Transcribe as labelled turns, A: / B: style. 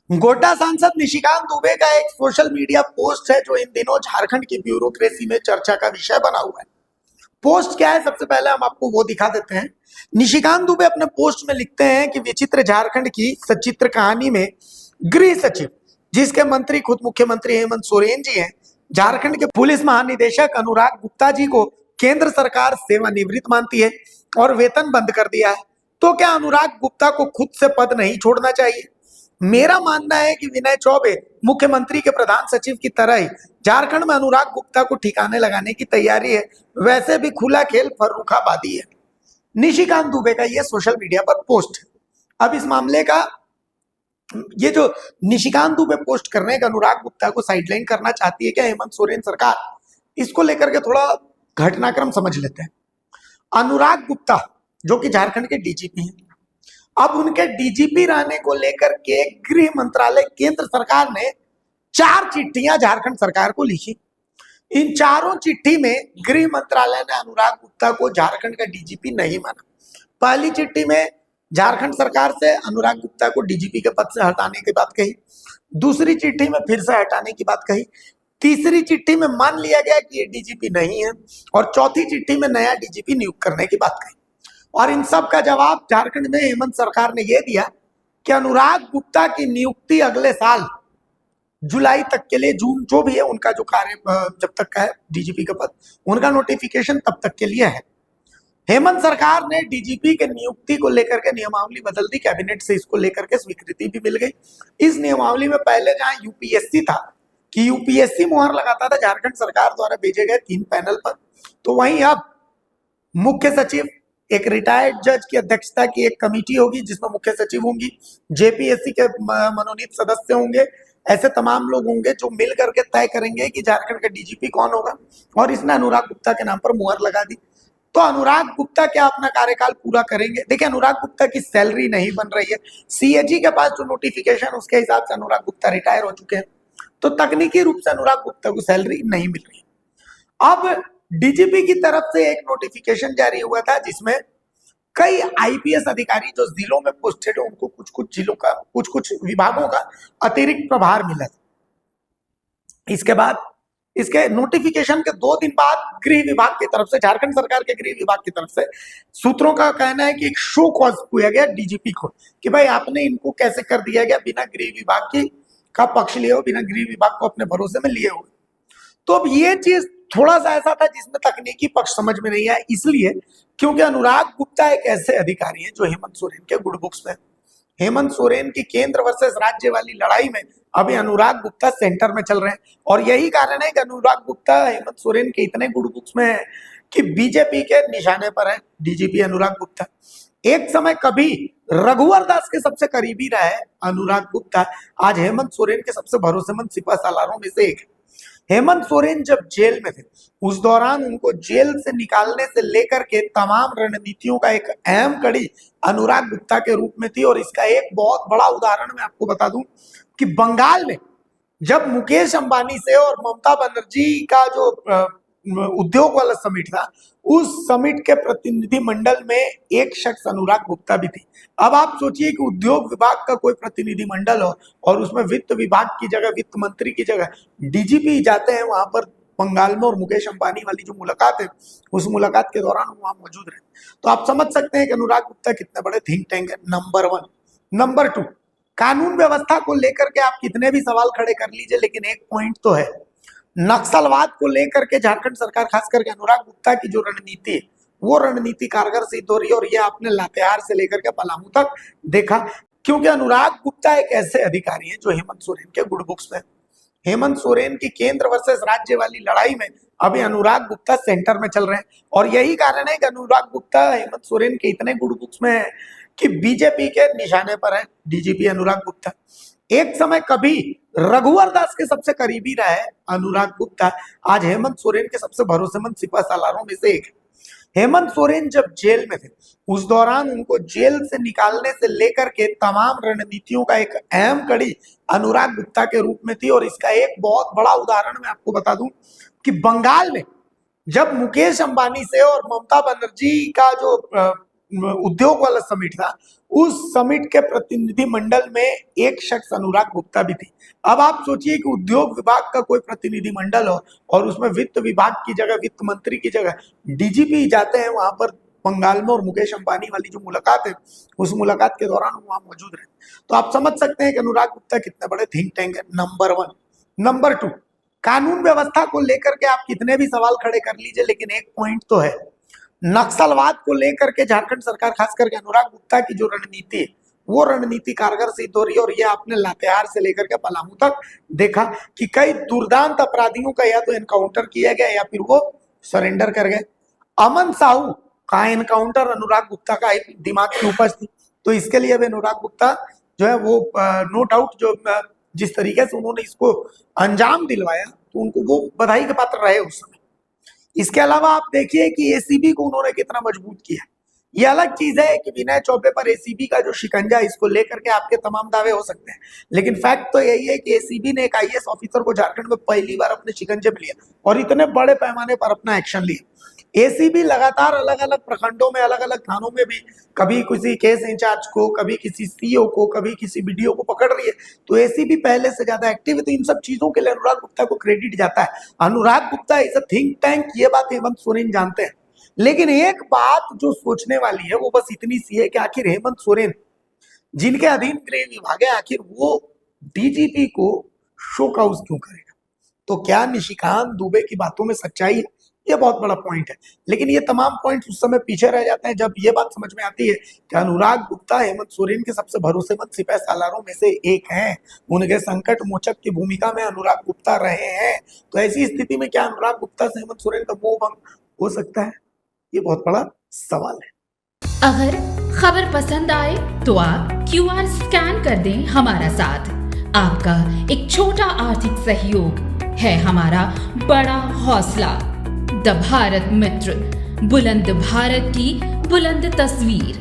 A: गोड्डा सांसद निशिकांत दुबे का एक सोशल मीडिया पोस्ट है जो इन दिनों झारखंड की ब्यूरोक्रेसी में चर्चा का विषय बना हुआ है। पोस्ट क्या है, सबसे पहले हम आपको वो दिखा देते हैं। निशिकांत दुबे अपने पोस्ट में लिखते हैं कि विचित्र झारखंड की सचित्र कहानी में गृह सचिव, जिसके मंत्री खुद मुख्यमंत्री हेमंत सोरेन जी हैं, झारखंड के पुलिस महानिदेशक अनुराग गुप्ता जी को केंद्र सरकार सेवानिवृत्त मानती है और वेतन बंद कर दिया है। तो क्या अनुराग गुप्ता को खुद से पद नहीं छोड़ना चाहिए? मेरा मानना है कि विनय चौबे मुख्यमंत्री के प्रधान सचिव की तरह ही झारखंड में अनुराग गुप्ता को ठिकाने लगाने की तैयारी है। वैसे भी खुला खेल फर्रुखाबादी है। निशिकांत दुबे का यह सोशल मीडिया पर पोस्ट है। अब इस मामले का ये जो निशिकांत दुबे पोस्ट कर रहे हैं, अनुराग गुप्ता को साइडलाइन करना चाहती है क्या हेमंत सोरेन सरकार, इसको लेकर के थोड़ा घटनाक्रम समझ लेते हैं। अनुराग गुप्ता जो कि झारखंड के डीजीपी हैं, अब उनके डीजीपी रहने को लेकर के गृह मंत्रालय केंद्र सरकार ने 4 चिट्ठियां झारखंड सरकार को लिखी। इन चारों चिट्ठी में गृह मंत्रालय ने अनुराग गुप्ता को झारखंड का डीजीपी नहीं माना। पहली चिट्ठी में झारखंड सरकार से अनुराग गुप्ता को डीजीपी के पद से हटाने की बात कही, दूसरी चिट्ठी में फिर से हटाने की बात कही, तीसरी चिट्ठी में मान लिया गया कि ये डीजीपी नहीं है और चौथी चिट्ठी में नया डीजीपी नियुक्त करने की बात कही। और इन सब का जवाब झारखंड में हेमंत सरकार ने यह दिया कि अनुराग गुप्ता की नियुक्ति अगले साल जुलाई तक के लिए, जून जो भी है उनका जो कार्य जब तक का है डीजीपी का पद, उनका नोटिफिकेशन तब तक के लिए है। हेमंत सरकार ने डीजीपी के नियुक्ति को लेकर के नियमावली बदल दी, कैबिनेट से इसको लेकर के स्वीकृति भी मिल गई। इस नियमावली में पहले जहां यूपीएससी था कि यूपीएससी मुहर लगाता था झारखंड सरकार द्वारा भेजे गए 3 पैनल पर, तो वहीं अब मुख्य सचिव, एक रिटायर्ड जज की अध्यक्षता की एक कमेटी होगी जिसमें मुख्य सचिव होंगी, जेपीएससी के मनोनीत सदस्य होंगे, ऐसे तमाम लोग होंगे जो मिल करके तय करेंगे कि झारखंड का डीजीपी कौन होगा। और इसने अनुराग गुप्ता के नाम पर मुहर लगा दी। तो अनुराग गुप्ता क्या अपना कार्यकाल पूरा करेंगे? देखिए, अनुराग गुप्ता की सैलरी नहीं बन रही है। सीएजी के पास जो नोटिफिकेशन उसके हिसाब से अनुराग गुप्ता रिटायर हो चुके हैं, तो तकनीकी रूप से अनुराग गुप्ता को सैलरी नहीं मिल रही। अब डीजीपी की तरफ से एक नोटिफिकेशन जारी हुआ था जिसमें कई आईपीएस अधिकारी जो जिलों में पोस्टेड है उनको कुछ कुछ जिलों का, कुछ कुछ विभागों का अतिरिक्त प्रभार मिला था। इसके बाद इसके नोटिफिकेशन के 2 दिन बाद गृह विभाग की तरफ से, झारखंड सरकार के गृह विभाग की तरफ से सूत्रों का कहना है कि एक शो कॉज किया गया डीजीपी को कि भाई आपने इनको कैसे कर दिया गया बिना गृह विभाग की का पक्ष लिए हो, बिना गृह विभाग को अपने भरोसे में लिए हुए। तो अब ये चीज थोड़ा सा ऐसा था जिसमें तकनीकी पक्ष समझ में नहीं आया, इसलिए क्योंकि अनुराग गुप्ता एक ऐसे अधिकारी हैं जो हेमंत सोरेन के गुड बुक्स में। हेमंत सोरेन की केंद्र वर्सेस राज्य वाली लड़ाई में अभी अनुराग गुप्ता सेंटर में चल रहे हैं और यही कारण है कि अनुराग गुप्ता हेमंत सोरेन के इतने गुड बुक्स में है कि बीजेपी के निशाने पर है डीजीपी अनुराग गुप्ता। एक समय कभी रघुवर दास के सबसे करीबी रहा है अनुराग गुप्ता, आज हेमंत सोरेन के सबसे भरोसेमंद सिपह सालारों में से एक है। हेमंत सोरेन जब जेल में थे उस दौरान उनको जेल से निकालने से लेकर के तमाम रणनीतियों का एक अहम कड़ी अनुराग गुप्ता के रूप में थी। और इसका एक बहुत बड़ा उदाहरण मैं आपको बता दूं कि बंगाल में जब मुकेश अंबानी से और ममता बनर्जी का जो उद्योग वाला समिट था, उस समिट के प्रतिनिधि मंडल में एक शख्स अनुराग गुप्ता भी थी। अब आप सोचिए कि उद्योग विभाग का कोई प्रतिनिधि मंडल हो और उसमें वित्त विभाग की जगह, वित्त मंत्री की जगह डीजीपी जाते हैं वहां पर बंगाल में, और मुकेश अंबानी वाली जो मुलाकात है उस मुलाकात के दौरान वहां मौजूद रहे। तो आप समझ सकते हैं कि अनुराग गुप्ता कितने बड़े थिंक टैंक है, नंबर 1। नंबर 2, कानून व्यवस्था को लेकर के आप कितने भी सवाल खड़े कर लीजिए, लेकिन एक पॉइंट तो है, नक्सलवाद को लेकर के झारखंड सरकार, खास करके अनुराग गुप्ता की जो रणनीति है वो रणनीति कारगर सिद्ध हो रही है। और ये आपने लातेहार से लेकर के पलामू तक देखा, क्योंकि अनुराग गुप्ता एक ऐसे अधिकारी हैं जो हेमंत सोरेन के गुड बुक्स में। हेमंत सोरेन की केंद्र वर्सेस राज्य वाली लड़ाई में अभी अनुराग गुप्ता सेंटर में चल रहे हैं और यही कारण है कि अनुराग गुप्ता हेमंत सोरेन के इतने गुड बुक्स में है कि बीजेपी के निशाने पर है डीजीपी अनुराग गुप्ता। एक समय कभी रघुवर दास के सबसे करीबी रहा है अनुराग गुप्ता, आज हेमंत सोरेन के सबसे भरोसेमंद सिपह सालारों में से एक है। हेमंत सोरेन जब जेल में थे उस दौरान उनको जेल से निकालने से लेकर के तमाम रणनीतियों का एक अहम कड़ी अनुराग गुप्ता के रूप में थी। और इसका एक बहुत बड़ा उदाहरण मैं आपको बता दूं कि बंगाल में जब मुकेश अंबानी से और ममता बनर्जी का जो उद्योग वाला समिट था, उस समिट के प्रतिनिधि मंडल में एक शख्स अनुराग गुप्ता भी थी। अब आप सोचिए कि उद्योग विभाग का कोई प्रतिनिधि मंडल हो और उसमें वित्त विभाग की जगह, वित्त मंत्री की जगह डीजीपी जाते हैं वहां पर बंगाल में, और मुकेश अंबानी वाली जो मुलाकात है उस मुलाकात के दौरान वहां मौजूद रहे। तो आप समझ सकते हैं कि अनुराग गुप्ता कितने बड़े थिंक टैंक है, नंबर 1। नंबर 2, कानून व्यवस्था को लेकर के आप कितने भी सवाल खड़े कर लीजिए, लेकिन एक पॉइंट तो है, नक्सलवाद को लेकर के झारखंड सरकार, खास करके अनुराग गुप्ता की जो रणनीति है वो रणनीति कारगर सिद्ध हो रही है। और ये आपने लातेहार से लेकर के पलामू तक देखा कि कई दुर्दांत अपराधियों का या तो एनकाउंटर किया गया या फिर वो सरेंडर कर गए। अमन साहू का एनकाउंटर अनुराग गुप्ता का एक दिमाग की उपज थी। तो इसके लिए अनुराग गुप्ता जो है वो नो डाउट जो जिस तरीके से उन्होंने इसको अंजाम दिलवाया तो उनको वो बधाई के पात्र रहे उस समय। इसके अलावा आप देखिए कि एसीबी को उन्होंने कितना मजबूत किया। ये अलग चीज है कि विनय चौबे पर एसीबी का जो शिकंजा, इसको लेकर के आपके तमाम दावे हो सकते हैं, लेकिन फैक्ट तो यही है कि एसीबी ने एक आईएएस ऑफिसर को झारखंड में पहली बार अपने शिकंजे में लिया और इतने बड़े पैमाने पर अपना एक्शन लिया। एसीबी लगातार अलग अलग प्रखंडों में, अलग अलग थानों में भी कभी किसी केस इंचार्ज को, कभी किसी सीओ को, कभी किसी बीडीओ को पकड़ रही है। तो एसीबी पहले से ज्यादा एक्टिव है। तो इन सब चीजों के लिए अनुराग गुप्ता को क्रेडिट जाता है। Anurag Gupta is a think tank, ये बात हेमंत सोरेन जानते हैं। लेकिन एक बात जो सोचने वाली है वो बस इतनी सी है कि आखिर हेमंत सोरेन जिनके अधीन गृह विभाग है, आखिर वो डीजीपी को शो काउज क्यों करेगा? तो क्या निशिकांत दुबे की बातों में सच्चाई है? ये बहुत बड़ा पॉइंट है। लेकिन ये तमाम पॉइंट्स उस समय पीछे रह जाते हैं जब ये बात समझ में आती है कि अनुराग गुप्ता हेमंत सोरेन के सबसे भरोसेमंद सिपह सालारों में से एक हैं। उनके संकट मोचक की भूमिका में अनुराग गुप्ता रहे हैं। तो ऐसी स्थिति में क्या अनुराग गुप्ता से हेमंत सोरेन का मोह भंग हो सकता है? ये बहुत बड़ा सवाल है।
B: अगर खबर पसंद आए तो आप QR स्कैन कर दें हमारा साथ। आपका एक छोटा आर्थिक सहयोग है हमारा बड़ा हौसला। द भारत मित्र, बुलंद भारत की बुलंद तस्वीर।